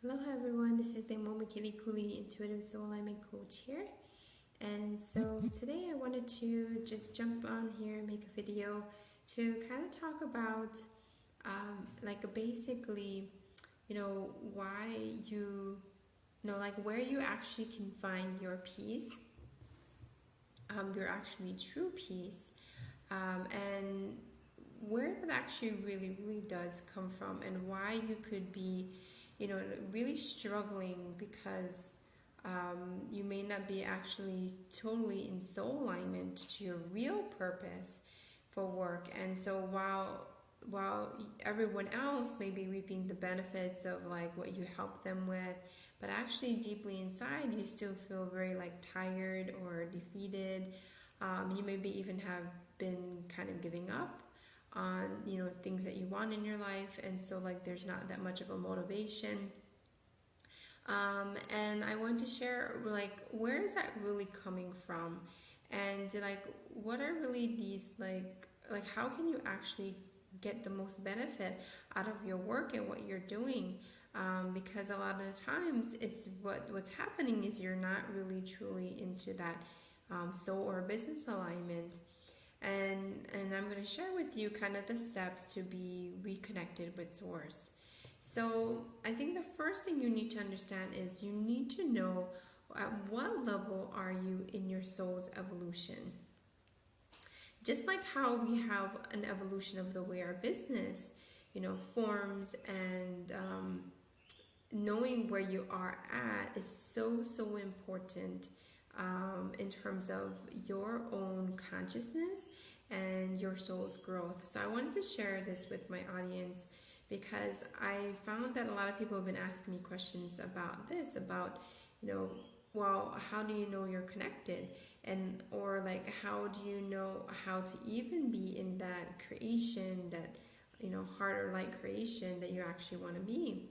Hello everyone, this is Leimomi Keliikuli, Intuitive Soul Alignment Coach here. And so today I wanted to just jump on here and make a video to kind of talk about basically, why where you actually can find your peace, your actually true peace, and where that actually really does come from, and why you could be really struggling because you may not be actually totally in soul alignment to your real purpose for work. And so while everyone else may be reaping the benefits of like what you help them with, but actually deeply inside you still feel very tired or defeated. You maybe even have been kind of giving up on things that you want in your life, and so there's not that much of a motivation. And I want to share where is that really coming from, and what are really these how can you actually get the most benefit out of your work and what you're doing, because a lot of the times it's what's happening is you're not really truly into that soul or business alignment. And I'm going to share with you kind of the steps to be reconnected with source. So I think the first thing you need to understand is you need to know at what level are you in your soul's evolution. Just like how we have an evolution of the way our business forms, and knowing where you are at is so important in terms of your own consciousness and your soul's growth. So I wanted to share this with my audience because I found that a lot of people have been asking me questions about this, about, well, how do you know you're connected? And, or how do you know how to even be in that creation, that, heart or light creation that you actually want to be?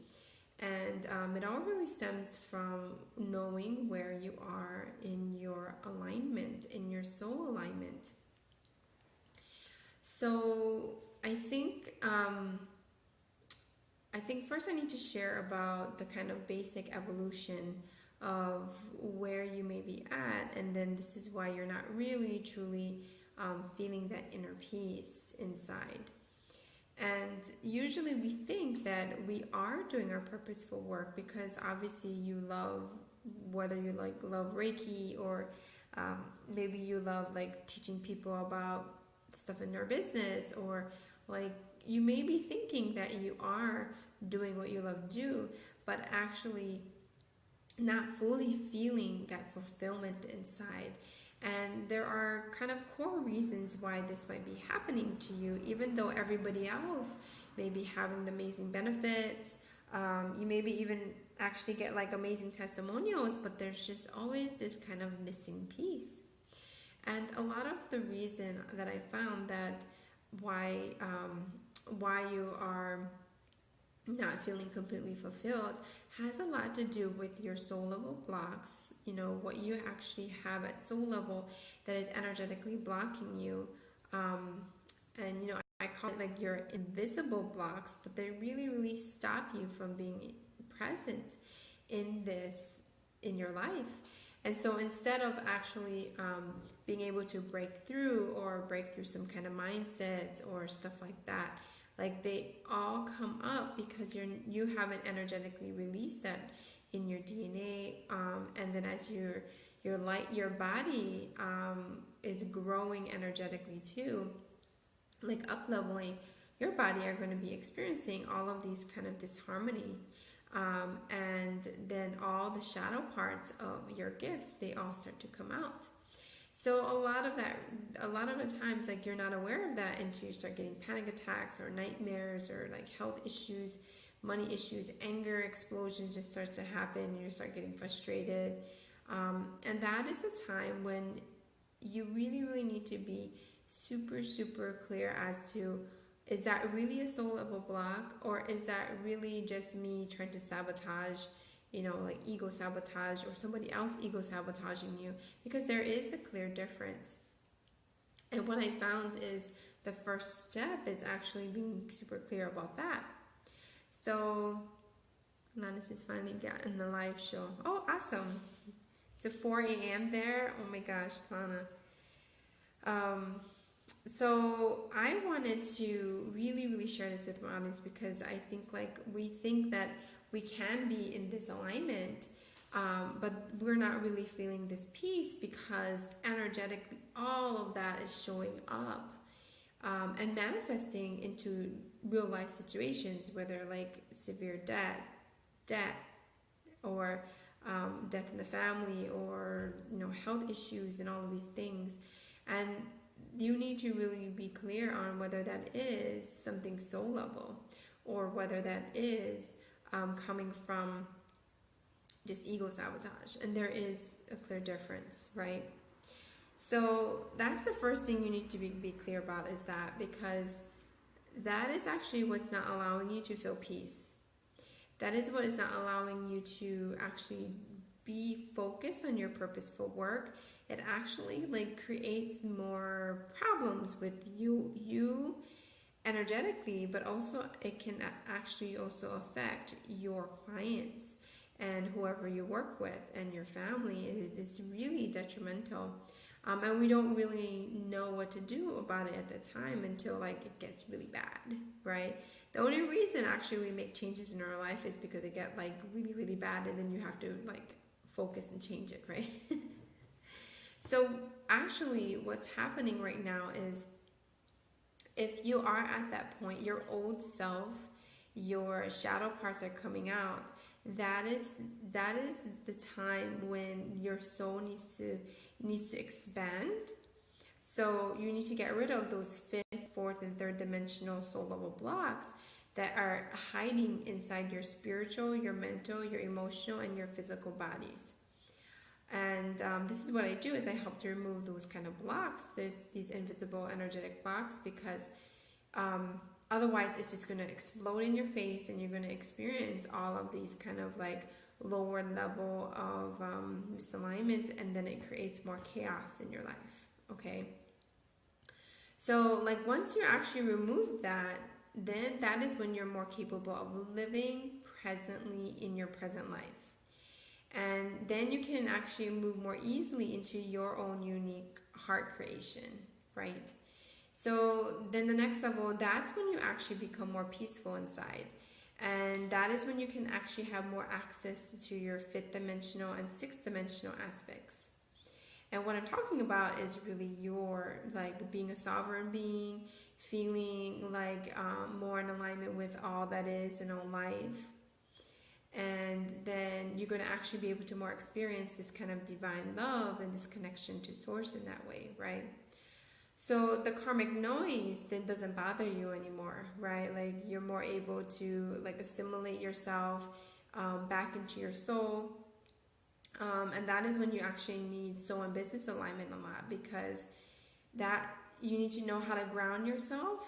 And it all really stems from knowing where you are in your alignment, in your soul alignment. So I think first I need to share about the kind of basic evolution of where you may be at, and then this is why you're not really truly feeling that inner peace inside. And usually we think that we are doing our purposeful work because obviously you love, whether you love Reiki, or maybe you love teaching people about stuff in their business, or you may be thinking that you are doing what you love to do, but actually not fully feeling that fulfillment inside. And there are kind of core reasons why this might be happening to you, even though everybody else may be having the amazing benefits. You maybe even actually get amazing testimonials, but there's just always this kind of missing piece. And a lot of the reason that I found that why you are not feeling completely fulfilled has a lot to do with your soul level blocks, what you actually have at soul level that is energetically blocking you. And I call it your invisible blocks, but they really stop you from being present in your life. And so instead of actually being able to break through some kind of mindset or stuff like that, they all come up because you haven't energetically released that in your DNA, and then as your body is growing energetically too, up leveling, your body are going to be experiencing all of these kind of disharmony, and then all the shadow parts of your gifts, they all start to come out. So a lot of the times you're not aware of that until you start getting panic attacks or nightmares, or health issues, money issues, anger explosions just starts to happen, and you start getting frustrated. And that is the time when you really need to be super clear as to, is that really a soul level block, or is that really just me trying to sabotage, ego sabotage, or somebody else ego sabotaging you? Because there is a clear difference. And what I found is the first step is actually being super clear about that. So Lannis is finally getting the live show. Oh, awesome. It's a 4 a.m. there. Oh my gosh, Lana. So I wanted to really share this with my audience because I think like we think that we can be in this alignment, but we're not really feeling this peace because energetically all of that is showing up and manifesting into real life situations, whether like severe death, or death in the family, or health issues and all of these things. And you need to really be clear on whether that is something soul level or whether that is coming from just ego sabotage. And there is a clear difference, right? So that's the first thing you need to be clear about, is that, because that is actually what's not allowing you to feel peace. That is what is not allowing you to actually be focused on your purposeful work. It actually like creates more problems with you energetically, but also it can actually also affect your clients and whoever you work with and your family. It is really detrimental. And we don't really know what to do about it at the time until like it gets really bad, right? The only reason actually we make changes in our life is because it get like really bad, and then you have to like focus and change it, right? So actually what's happening right now is, if you are at that point, your old self, your shadow parts are coming out. That is the time when your soul needs to expand. So you need to get rid of those 5th, 4th, and 3rd dimensional soul level blocks that are hiding inside your spiritual, your mental, your emotional, and your physical bodies. And this is what I do, is I help to remove those kind of blocks. There's these invisible energetic blocks, because otherwise it's just going to explode in your face, and you're going to experience all of these kind of like lower level of misalignments, and then it creates more chaos in your life. Okay, so like once you actually remove that, then that is when you're more capable of living presently in your present life. And then you can actually move more easily into your own unique heart creation, right? So then the next level, that's when you actually become more peaceful inside. And that is when you can actually have more access to your 5th dimensional and 6th dimensional aspects. And what I'm talking about is really your, like, being a sovereign being, feeling like more in alignment with all that is in all life. And then you're going to actually be able to more experience this kind of divine love and this connection to source in that way, right? So the karmic noise then doesn't bother you anymore, right? Like you're more able to like assimilate yourself back into your soul. And that is when you actually need soul and business alignment a lot, because that you need to know how to ground yourself.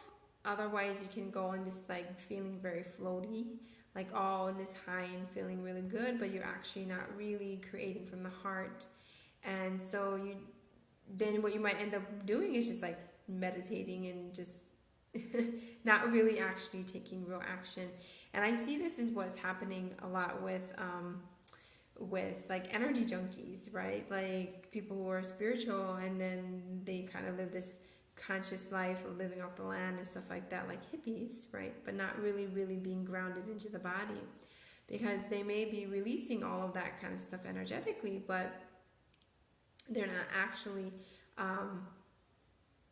Otherwise you can go in this like feeling very floaty, like all in this high and feeling really good, but you're actually not really creating from the heart. And so then what you might end up doing is just like meditating and just not really actually taking real action. And I see this is what's happening a lot with like energy junkies, right? Like people who are spiritual and then they kind of live this conscious life of living off the land and stuff like that, like hippies, right? But not really being grounded into the body, because they may be releasing all of that kind of stuff energetically, but they're not actually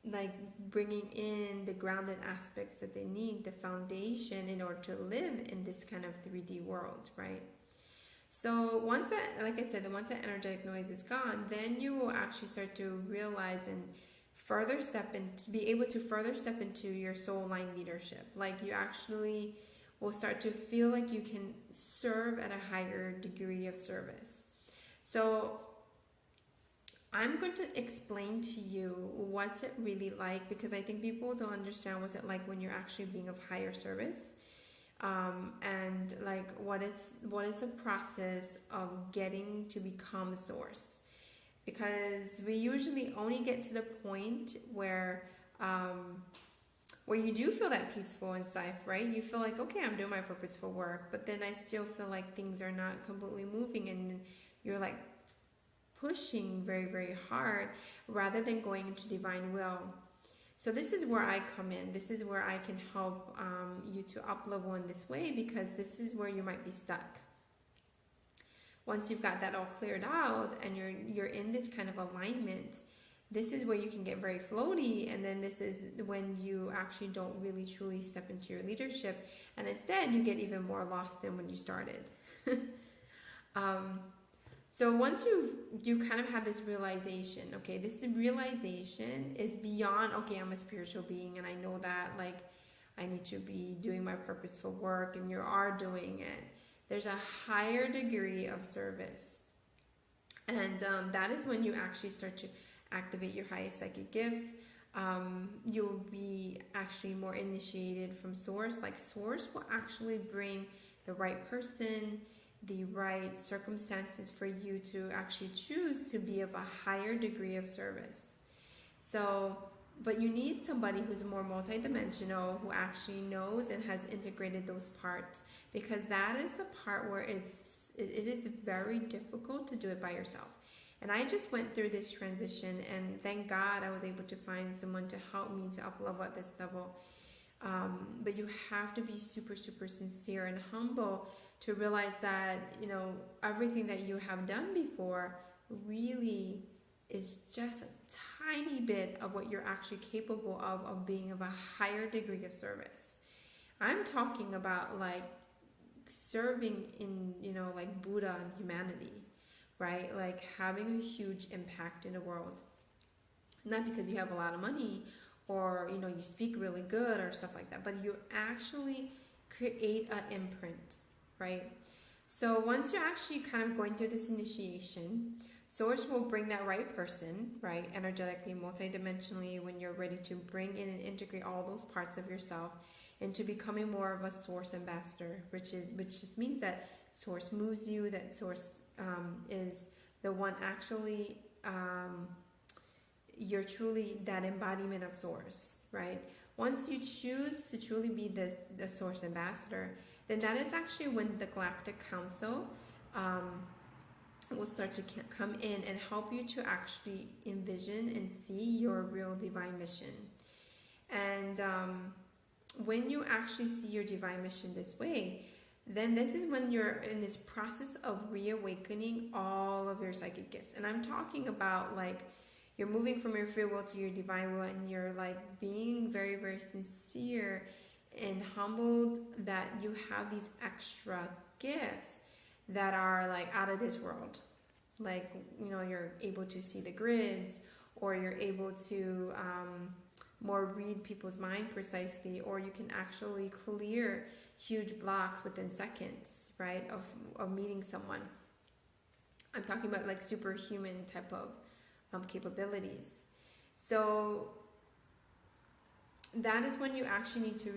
like bringing in the grounded aspects that they need, the foundation, in order to live in this kind of 3D world, right? So once that, like I said, once that energetic noise is gone, then you will actually start to realize and be able to further step into your soul line leadership. Like you actually will start to feel like you can serve at a higher degree of service. So I'm going to explain to you what's it really like, because I think people don't understand what's it like when you're actually being of higher service. And like what is the process of getting to become source, because we usually only get to the point where where you do feel that peaceful inside, right? You feel like, okay, I'm doing my purposeful work, but then I still feel like things are not completely moving, and you're like pushing very, very hard rather than going into divine will. So this is where I come in. This is where I can help you to up level in this way, because this is where you might be stuck. Once you've got that all cleared out and you're in this kind of alignment, this is where you can get very floaty, and then this is when you actually don't really truly step into your leadership, and instead you get even more lost than when you started. So once you kind of have this realization, okay, this realization is beyond, okay, I'm a spiritual being and I know that, like, I need to be doing my purposeful work, and you are doing it. There's a higher degree of service, and that is when you actually start to activate your highest psychic gifts. You'll be actually more initiated from source. Like, source will actually bring the right person, the right circumstances for you to actually choose to be of a higher degree of service. So, but you need somebody who's more multidimensional, who actually knows and has integrated those parts, because that is the part where it is very difficult to do it by yourself. And I just went through this transition, and thank God I was able to find someone to help me to up level at this level. But you have to be super, super sincere and humble to realize that, you know, everything that you have done before really is just a tiny bit of what you're actually capable of being of a higher degree of service. I'm talking about like serving in, you know, like Buddha and humanity, right? Like having a huge impact in the world. Not because you have a lot of money or, you know, you speak really good or stuff like that, but you actually create an imprint, right? So once you're actually kind of going through this initiation, Source will bring that right person, right, energetically, multidimensionally, when you're ready to bring in and integrate all those parts of yourself into becoming more of a Source ambassador, which just means that Source moves you, that Source is the one actually, you're truly that embodiment of Source, right? Once you choose to truly be the Source ambassador, then that is actually when the Galactic Council will start to come in and help you to actually envision and see your real divine mission. And when you actually see your divine mission this way, then this is when you're in this process of reawakening all of your psychic gifts. And I'm talking about, like, you're moving from your free will to your divine will, and you're like being very, very sincere and humbled that you have these extra gifts that are like out of this world. Like, you know, you're able to see the grids, or you're able to more read people's mind precisely, or you can actually clear huge blocks within seconds, right, of meeting someone. I'm talking about like superhuman type of capabilities. So that is when you actually need to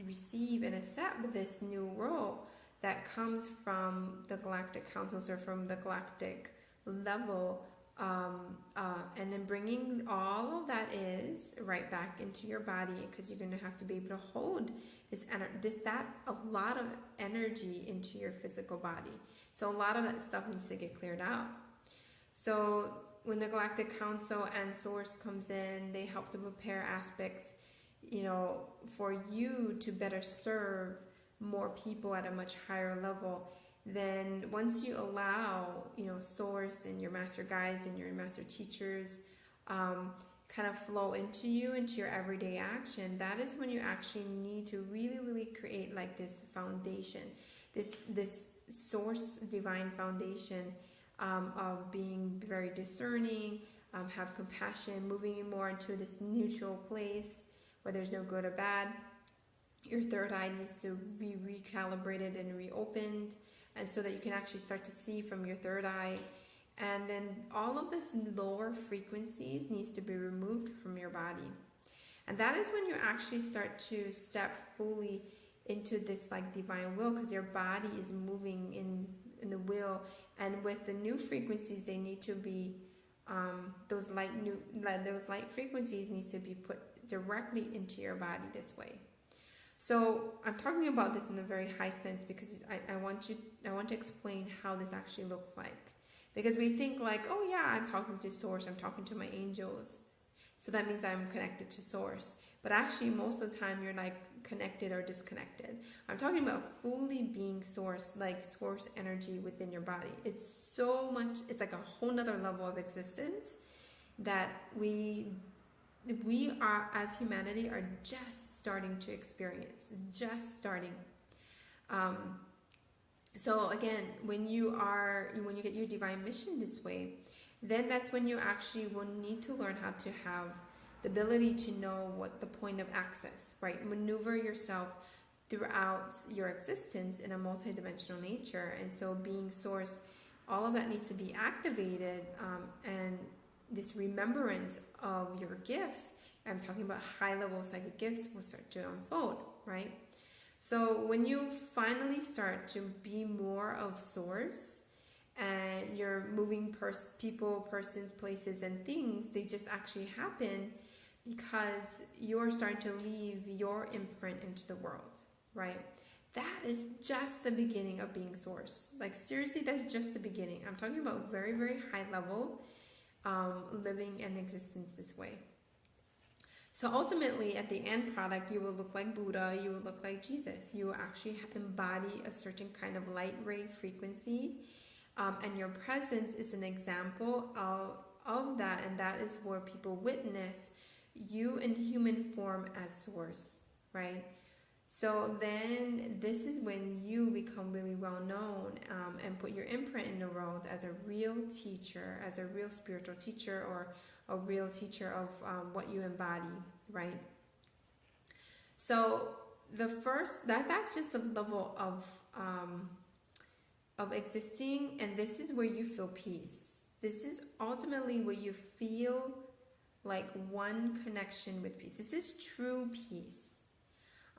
receive and accept this new role that comes from the Galactic Councils or from the galactic level, and then bringing all of that is right back into your body, because you're going to have to be able to hold a lot of energy into your physical body. So a lot of that stuff needs to get cleared out. So when the Galactic Council and Source comes in, they help to prepare aspects, you know, for you to better serve more people at a much higher level. Then once you allow, you know, Source and your master guides and your master teachers kind of flow into you, into your everyday action, that is when you actually need to really, really create like this foundation, this Source divine foundation of being very discerning, have compassion, moving you more into this neutral place where there's no good or bad. Your third eye needs to be recalibrated and reopened, and so that you can actually start to see from your third eye. And then all of this lower frequencies needs to be removed from your body. And that is when you actually start to step fully into this like divine will, because your body is moving in the will. And with the new frequencies, they need to be those light frequencies needs to be put directly into your body this way. So I'm talking about this in a very high sense because I want to explain how this actually looks like. Because we think like, oh yeah, I'm talking to source, I'm talking to my angels, so that means I'm connected to source. But actually, most of the time, you're like connected or disconnected. I'm talking about fully being source, like source energy within your body. It's so much, it's like a whole nother level of existence that we are, as humanity, are just starting to experience, just starting. Um, so again, when you get your divine mission this way, then that's when you actually will need to learn how to have the ability to know what the point of access, right? Maneuver yourself throughout your existence in a multidimensional nature. And so being source, all of that needs to be activated, and this remembrance of your gifts, I'm talking about high-level psychic gifts, will start to unfold, right? So when you finally start to be more of source, and you're moving people, persons, places, and things, they just actually happen because you're starting to leave your imprint into the world, right? That is just the beginning of being source. Like seriously, that's just the beginning. I'm talking about very, very high level living and existence this way. So ultimately, at the end product, you will look like Buddha, you will look like Jesus. You will actually embody a certain kind of light ray frequency, and your presence is an example of that, and that is where people witness you in human form as source, right? So then this is when you become really well known, and put your imprint in the world as a real teacher, as a real spiritual teacher, or a real teacher of what you embody, right? So the first, that's just the level of existing, and this is where you feel peace. This is ultimately where you feel like one connection with peace. This is true peace.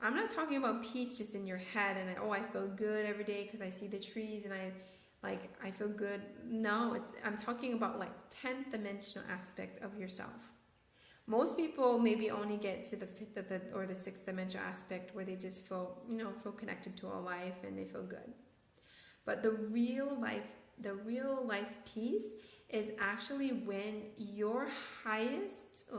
I'm not talking about peace just in your head and I feel good every day because I see the trees and I feel good. No, I'm talking about like 10th dimensional aspect of yourself. Most people maybe only get to the 5th or the 6th dimensional aspect where they just feel connected to a life and they feel good. But the real life peace is actually when your highest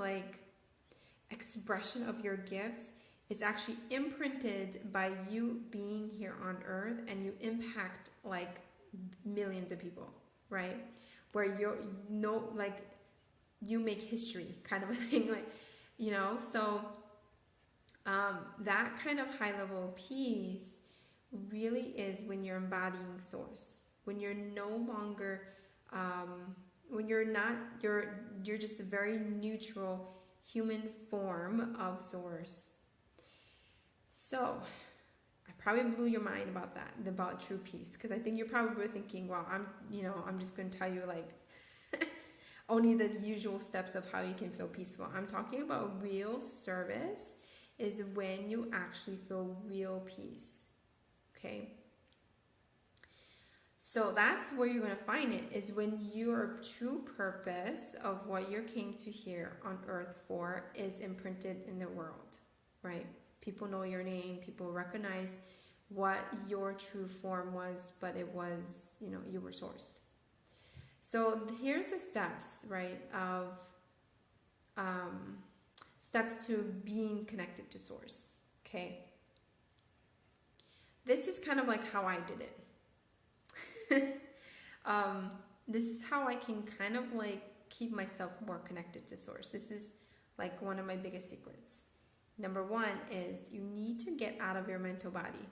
expression of your gifts is actually imprinted by you being here on earth, and you impact like millions of people, right? Where you make history kind of a thing, so that kind of high level peace really is when you're embodying source, when you're no longer when you're just a very neutral human form of source. So I probably blew your mind about that, about true peace, because I think you're probably thinking, wow, I'm just going to tell you only the usual steps of how you can feel peaceful. I'm talking about real service is when you actually feel real peace. Okay? So that's where you're going to find it, is when your true purpose of what you came to here on earth for is imprinted in the world, right? People know your name, people recognize what your true form was, but it was, you were source. So here's the steps, right, of steps to being connected to source, okay? This is kind of like how I did it. This is how I can kind of keep myself more connected to source. This is one of my biggest secrets. Number one is you need to get out of your mental body.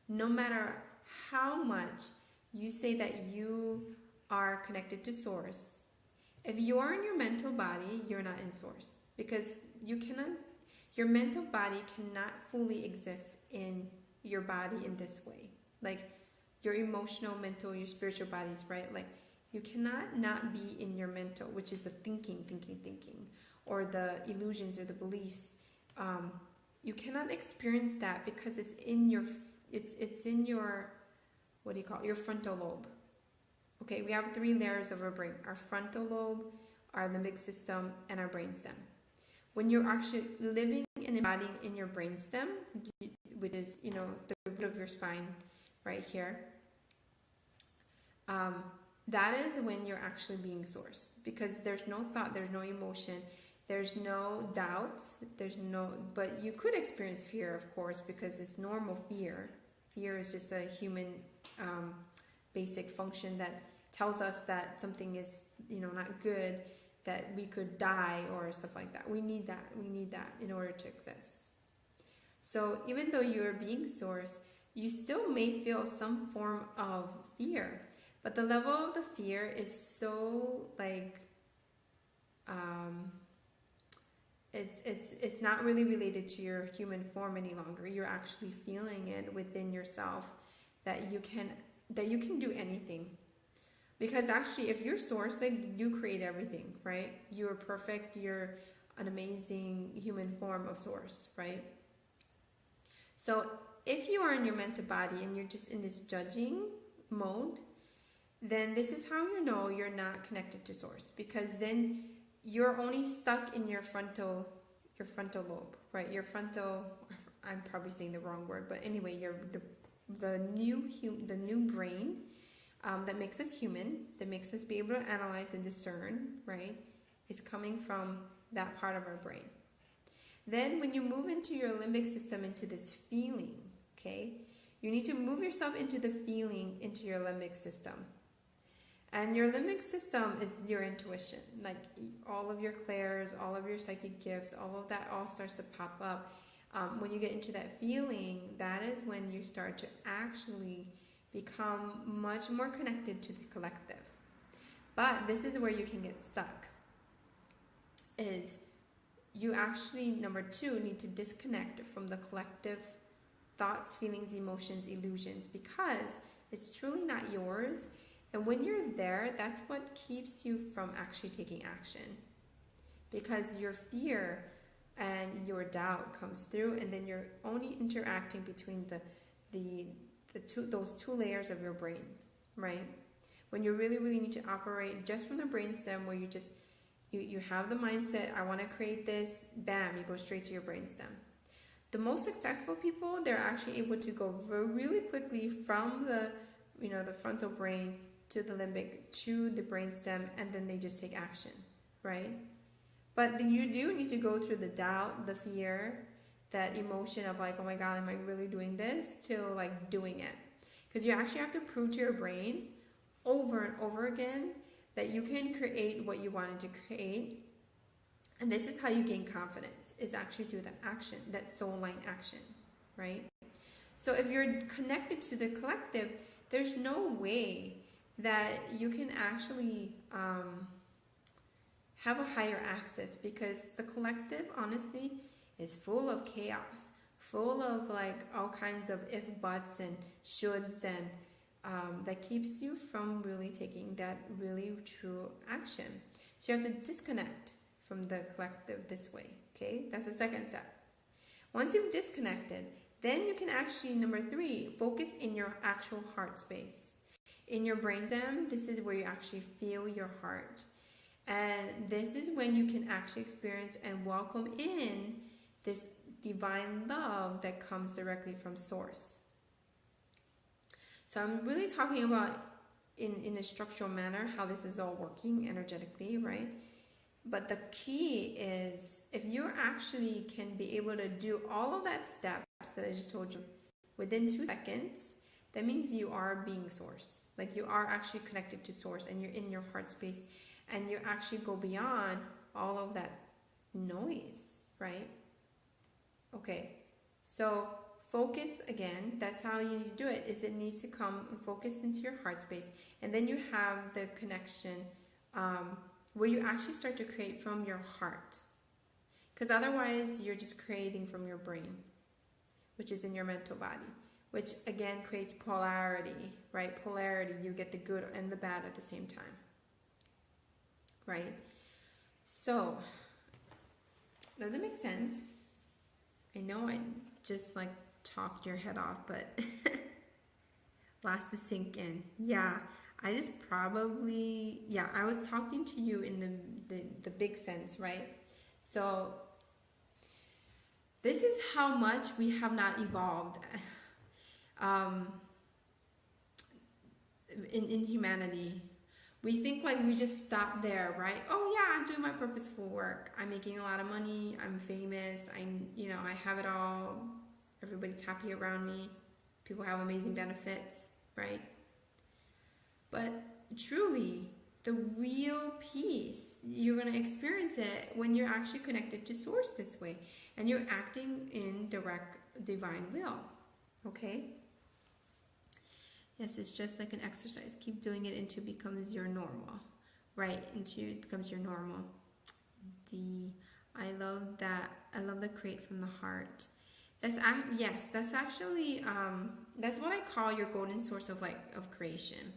No matter how much you say that you are connected to source, if you are in your mental body, you're not in source, because your mental body cannot fully exist in your body in this way. Your emotional, mental, your spiritual bodies, right? You cannot not be in your mental, which is the thinking, or the illusions or the beliefs. You cannot experience that because it's in your what do you call it? Your frontal lobe. Okay, we have 3 layers of our brain: our frontal lobe, our limbic system, and our brainstem. When you're actually living and embodying in your brainstem, which is, you know, the root of your spine right here, that is when you're actually being sourced, because there's no thought, there's no emotion, there's no doubt, but you could experience fear, of course, because it's normal fear. Fear is just a human basic function that tells us that something is, you know, not good, that we could die or stuff like that. We need that in order to exist. So even though you're being sourced, you still may feel some form of fear, but the level of the fear is so like it's not really related to your human form any longer. You're actually feeling it within yourself that you can do anything. Because actually, if you're sourced, like, you create everything, right? You're perfect. You're an amazing human form of source, right? So if you are in your mental body and you're just in this judging mode, then this is how you know you're not connected to source, because then you're only stuck in your frontal lobe, right? Your frontal, I'm probably saying the wrong word, but anyway, the new brain that makes us human, that makes us be able to analyze and discern, right, is coming from that part of our brain. Then when you move into your limbic system, into this feeling, okay, you need to move yourself into the feeling, into your limbic system. And your limbic system is your intuition. Like, all of your clairs, all of your psychic gifts, all of that all starts to pop up. When you get into that feeling, that is when you start to actually become much more connected to the collective. But this is where you can get stuck. Is you actually, number 2, need to disconnect from the collective thoughts, feelings, emotions, illusions, because it's truly not yours. And when you're there, that's what keeps you from actually taking action, because your fear and your doubt comes through, and then you're only interacting between those two layers of your brain, right? When you really need to operate just from the brainstem, where you have the mindset, I want to create this, bam, you go straight to your brainstem. The most successful people, they're actually able to go really quickly from the frontal brain to the limbic, to the brainstem, and then they just take action, right? But then you do need to go through the doubt, the fear, that emotion of like, oh my God, am I really doing this, to like doing it. Because you actually have to prove to your brain over and over again that you can create what you wanted to create. And this is how you gain confidence, is actually through that action, that soul line action, right? So if you're connected to the collective, there's no way that you can actually have a higher access, because the collective, honestly, is full of chaos, full of like all kinds of if, buts, and shoulds, and that keeps you from really taking that really true action. So you have to disconnect from the collective this way, okay? That's the second step. Once you've disconnected, then you can actually, number 3, focus in your actual heart space. In your brainstem, this is where you actually feel your heart. And this is when you can actually experience and welcome in this divine love that comes directly from source. So I'm really talking about in a structural manner how this is all working energetically, right? But the key is, if you actually can be able to do all of that steps that I just told you within 2 seconds, that means you are being source. Like, you are actually connected to source, and you're in your heart space, and you actually go beyond all of that noise, right? Okay, so focus again. That's how you need to do it, is it needs to come and focus into your heart space, and then you have the connection where you actually start to create from your heart. Because otherwise, you're just creating from your brain, which is in your mental body, which again creates polarity, right? Polarity, you get the good and the bad at the same time, right? So, does it make sense? I know I just like talked your head off, but lots to sink in. Yeah, I just probably, I was talking to you in the big sense, right? So This is how much we have not evolved um, in humanity. We think like we just stop there, right? Oh yeah, I'm doing my purposeful work. I'm making a lot of money. I'm famous. I have it all. Everybody's happy around me. People have amazing benefits, right? But truly, the real peace, you're going to experience it when you're actually connected to source this way and you're acting in direct divine will. Okay? Yes, it's just like an exercise. Keep doing it until it becomes your normal. Right? Until it becomes your normal. I love that. I love the create from the heart. That's actually that's what I call your golden source of creation.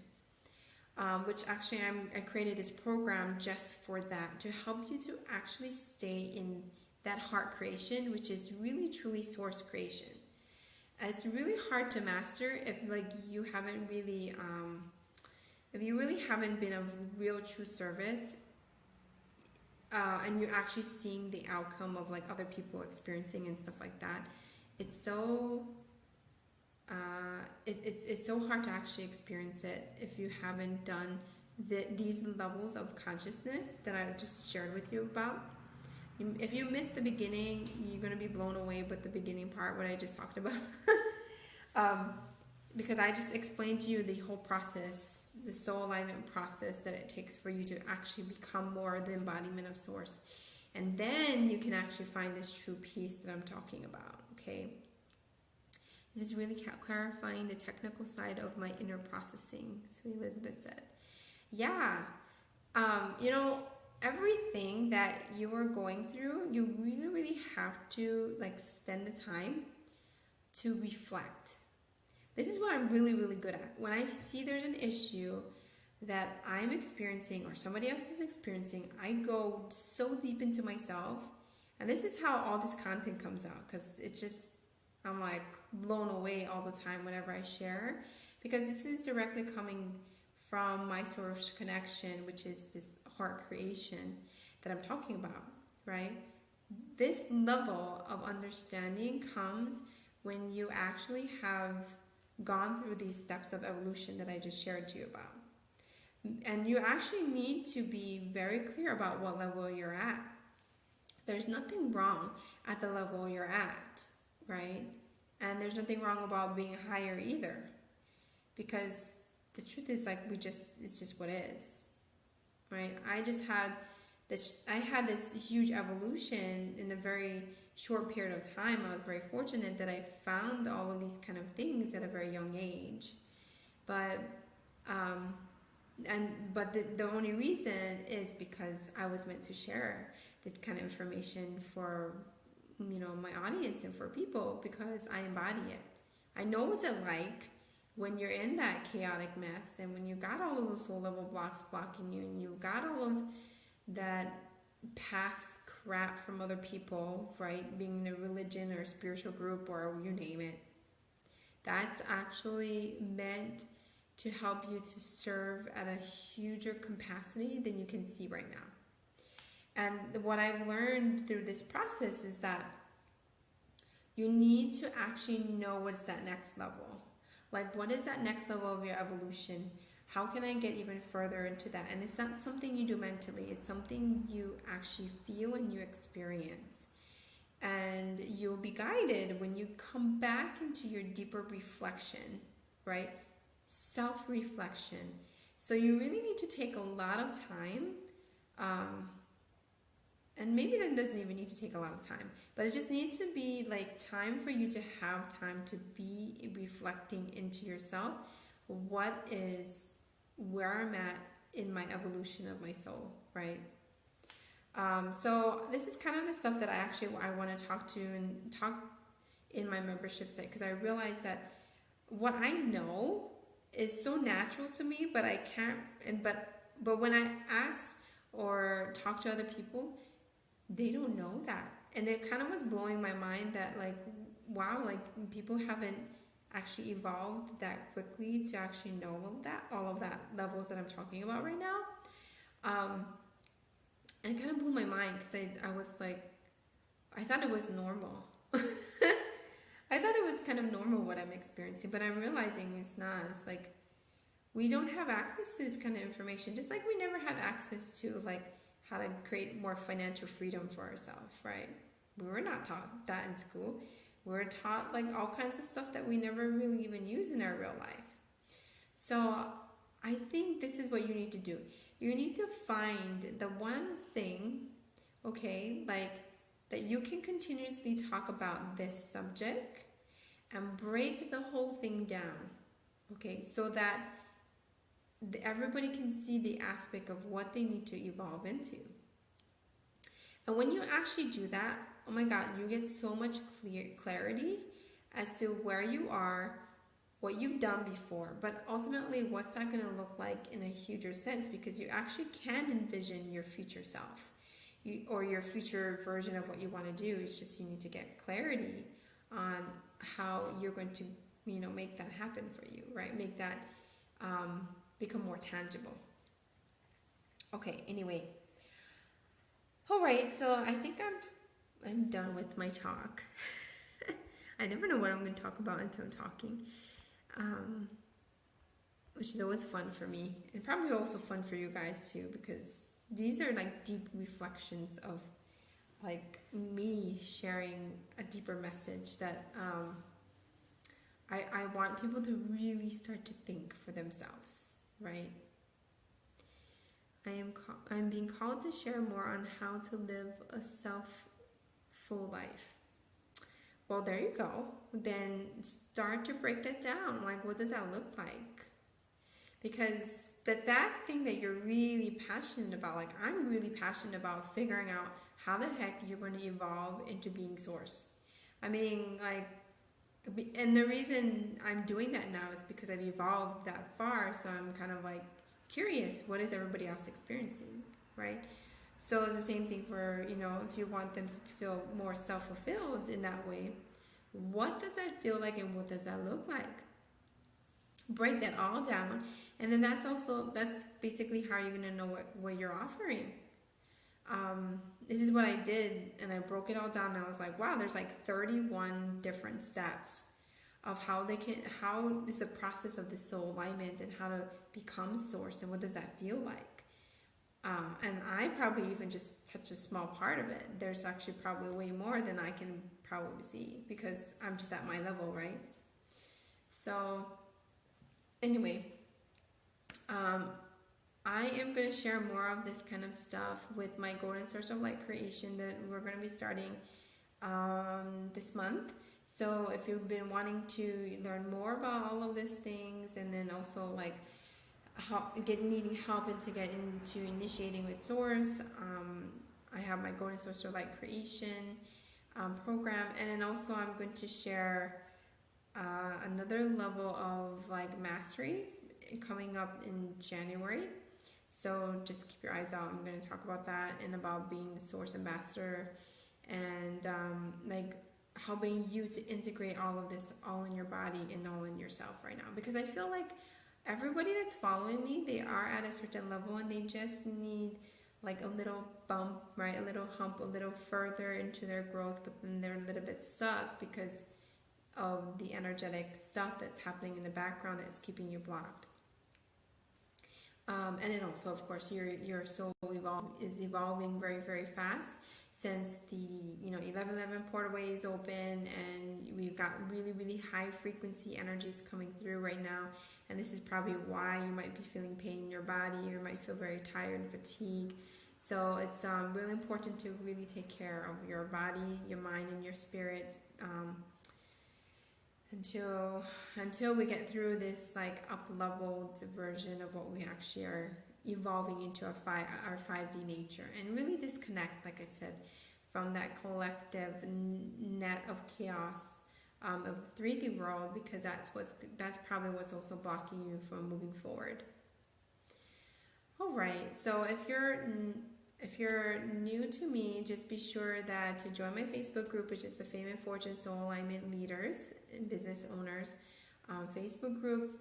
Which actually I created this program just for that, to help you to actually stay in that heart creation, which is really truly source creation. And it's really hard to master if you haven't really if you really haven't been of real true service, and you're actually seeing the outcome of other people experiencing and stuff like that. It's so it's so hard to actually experience it if you haven't done these levels of consciousness that I just shared with you about. If you missed the beginning, you're going to be blown away with the beginning part, what I just talked about. Because I just explained to you the whole process, the soul alignment process that it takes for you to actually become more the embodiment of source. And then you can actually find this true peace that I'm talking about, okay? This is really clarifying the technical side of my inner processing, so Elizabeth said. Yeah, everything that you are going through, you really, really have to spend the time to reflect. This is what I'm really, really good at. When I see there's an issue that I'm experiencing or somebody else is experiencing, I go so deep into myself. And this is how all this content comes out, because I'm blown away all the time whenever I share, because this is directly coming from my source connection, which is this heart creation that I'm talking about, right? This level of understanding comes when you actually have gone through these steps of evolution that I just shared to you about. And you actually need to be very clear about what level you're at. There's nothing wrong at the level you're at, right? And there's nothing wrong about being higher either. Because the truth is it's just what is, right? I had this huge evolution in a very short period of time. I was very fortunate that I found all of these kind of things at a very young age. But the only reason is because I was meant to share this kind of information for my audience and for people, because I embody it. I know what's it like when you're in that chaotic mess, and when you got all of those soul level blocks blocking you, and you got all of that past crap from other people, right? Being in a religion or a spiritual group or you name it. That's actually meant to help you to serve at a huger capacity than you can see right now. And what I've learned through this process is that you need to actually know what is that next level. What is that next level of your evolution? How can I get even further into that? And it's not something you do mentally. It's something you actually feel and you experience. And you'll be guided when you come back into your deeper reflection, right? Self-reflection. So you really need to take a lot of time. And maybe that doesn't even need to take a lot of time, but it just needs to be time for you to have time to be reflecting into yourself. What is where I'm at in my evolution of my soul, right? So this is kind of the stuff that I want to talk in my membership site, because I realize that what I know is so natural to me, but I can't. But when I ask or talk to other people, they don't know that. And it kind of was blowing my mind that wow, people haven't actually evolved that quickly to actually know all of that levels that I'm talking about right now. And it kind of blew my mind, because I was I thought it was normal. I thought it was kind of normal what I'm experiencing, but I'm realizing it's not. It's like we don't have access to this kind of information, just like we never had access to like how to create more financial freedom for ourselves, right? We were not taught that in school. We were taught like all kinds of stuff that we never really even use in our real life. So I think this is what you need to do. You need to find the one thing, okay, like that you can continuously talk about this subject and break the whole thing down, okay, so that everybody can see the aspect of what they need to evolve into. And when you actually do that, oh my God, you get so much clarity as to where you are, what you've done before, but ultimately what's that going to look like in a huger sense, because you actually can envision your future self, or your future version of what you want to do. It's just you need to get clarity on how you're going to, make that happen for you, right? Make that become more tangible. Okay, anyway. All right, so I think I'm done with my talk. I never know what I'm going to talk about until I'm talking, which is always fun for me, and probably also fun for you guys too, because these are like deep reflections of like me sharing a deeper message that I want people to really start to think for themselves, right? I'm being called to share more on how to live a self-full life. Well, there you go. Then start to break that down. Like, what does that look like? Because that thing that you're really passionate about, like I'm really passionate about figuring out how the heck you're going to evolve into being source. I mean, like, and the reason I'm doing that now is because I've evolved that far, so I'm kind of like curious, what is everybody else experiencing, right? So it's the same thing for, if you want them to feel more self-fulfilled in that way, what does that feel like and what does that look like? Break that all down, and then that's basically how you're going to know what you're offering. This is what I did, and I broke it all down, and I was like, wow, there's like 31 different steps of how it's a process of the soul alignment and how to become source, and what does that feel like. And I probably even just touched a small part of it. There's actually probably way more than I can probably see, because I'm just at my level, right? So anyway, I am going to share more of this kind of stuff with my Golden Source of Light creation that we're going to be starting this month. So if you've been wanting to learn more about all of these things, and then also like needing help to get into initiating with Source, I have my Golden Source of Light creation program, and then also I'm going to share another level of like mastery coming up in January. So just keep your eyes out. I'm going to talk about that and about being the source ambassador, and like helping you to integrate all of this all in your body and all in yourself right now. Because I feel like everybody that's following me, they are at a certain level and they just need like a little bump, right? A little hump, a little further into their growth, but then they're a little bit stuck because of the energetic stuff that's happening in the background that's keeping you blocked. And then also, of course, your soul is evolving very, very fast, since the 1111 portalway is open, and we've got really, really high frequency energies coming through right now. And this is probably why you might be feeling pain in your body, or might feel very tired and fatigued. So it's really important to really take care of your body, your mind, and your spirit. Until we get through this like up-leveled version of what we actually are evolving into our 5D nature, and really disconnect, like I said, from that collective net of chaos of the 3D world, because that's probably what's also blocking you from moving forward. All right, so if you're new to me, just be sure that to join my Facebook group, which is the Fame and Fortune Soul Alignment Leaders and Business Owners Facebook group.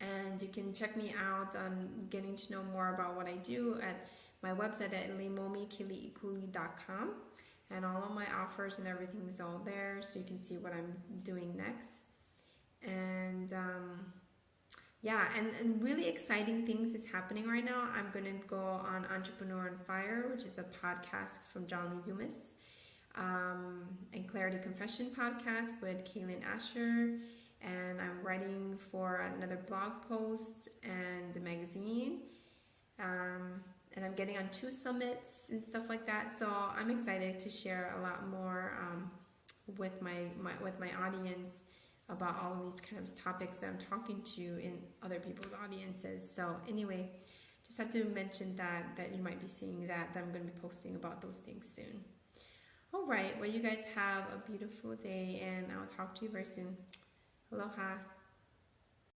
And you can check me out on getting to know more about what I do at my website at Leimomi Keliikuli.com. and all of my offers and everything is all there, so you can see what I'm doing next. And yeah, and really exciting things is happening right now. I'm going to go on Entrepreneur on Fire, which is a podcast from John Lee Dumas, and Clarity Confession podcast with Kaylin Asher. And I'm writing for another blog post and a magazine. And I'm getting on 2 summits and stuff like that. So I'm excited to share a lot more with my audience about all of these kind of topics that I'm talking to in other people's audiences. So anyway, just have to mention that you might be seeing that I'm going to be posting about those things soon. All right, well, you guys have a beautiful day, and I'll talk to you very soon. Aloha.